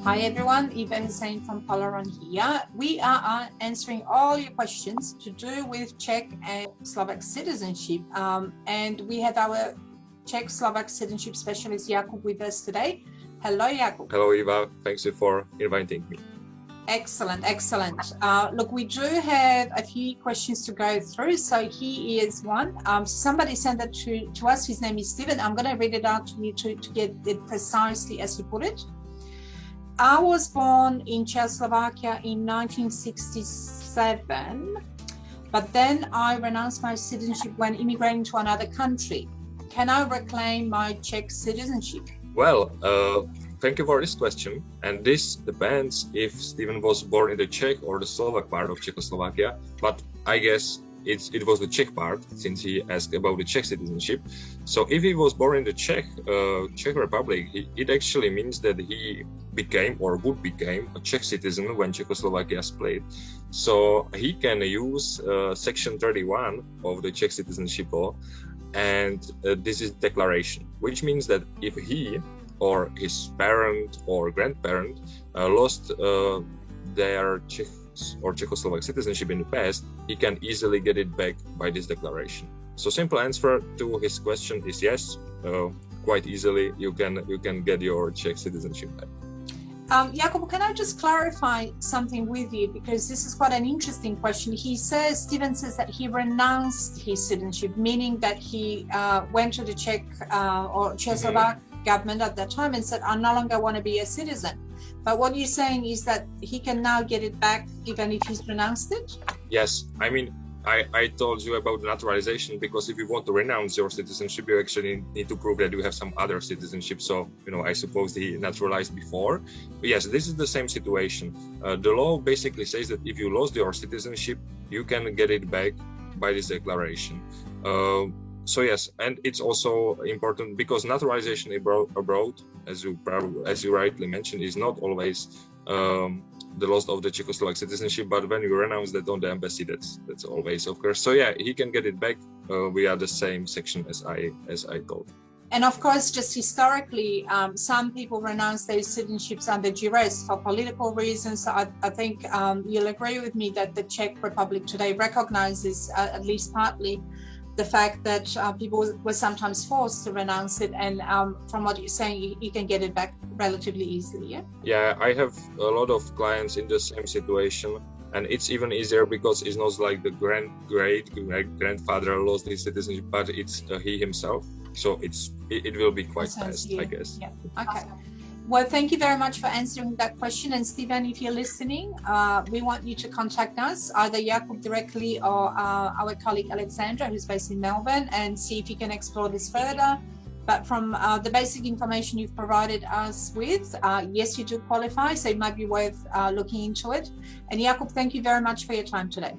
Hi everyone, Eva Hussain from Polaron here. We are answering all your questions to do with Czech and Slovak citizenship. And we have our Czech Slovak citizenship specialist Jakub with us today. Hello Jakub. Hello Eva, thanks for inviting me. Excellent. Look, we do have a few questions to go through. So here is one. Somebody sent that to us. His name is Steven. I'm going to read it out to you to get it precisely as you put it. I was born in Czechoslovakia in 1967, but then I renounced my citizenship when immigrating to another country. Can I reclaim my Czech citizenship? Well, thank you for this question. And this depends if Steven was born in the Czech or the Slovak part of Czechoslovakia. But I guess it was the Czech part, since he asked about the Czech citizenship. So if he was born in the Czech Republic, it actually means that he became or would become a Czech citizen when Czechoslovakia split. So he can use Section 31 of the Czech citizenship law, and this is declaration, which means that if he or his parent or grandparent lost their Czech or Czechoslovak citizenship in the past, he can easily get it back by this declaration. So simple answer to his question is yes, quite easily you can get your Czech citizenship back. Jakub, can I just clarify something with you, because this is quite an interesting question. Steven says that he renounced his citizenship, meaning that he went to the Czech or Czechoslovak government at that time and said, I no longer want to be a citizen. But what you're saying is that he can now get it back even if he's renounced it? Yes, I mean, I told you about naturalization, because if you want to renounce your citizenship, you actually need to prove that you have some other citizenship. So, I suppose he naturalized before. But yes, this is the same situation. The law basically says that if you lost your citizenship, you can get it back by this declaration. So yes, and it's also important because naturalization abroad, as you rightly mentioned, is not always the loss of the Czechoslovak citizenship, but when you renounce that on the embassy, that's always, of course. So yeah, he can get it back via the same section as I told. And of course, just historically, some people renounce their citizenships under duress for political reasons. So I think you'll agree with me that the Czech Republic today recognizes, at least partly, the fact that people were sometimes forced to renounce it, and from what you're saying, you can get it back relatively easily, yeah? Yeah, I have a lot of clients in the same situation, and it's even easier because it's not like the great-grandfather lost his citizenship, but it's he himself. So it will be quite fast, I guess. Yeah. Okay. Well, thank you very much for answering that question. And Steven, if you're listening, we want you to contact us, either Jakub directly or our colleague Alexandra, who's based in Melbourne, and see if you can explore this further. But from the basic information you've provided us with, yes, you do qualify, so it might be worth looking into it. And Jakub, thank you very much for your time today.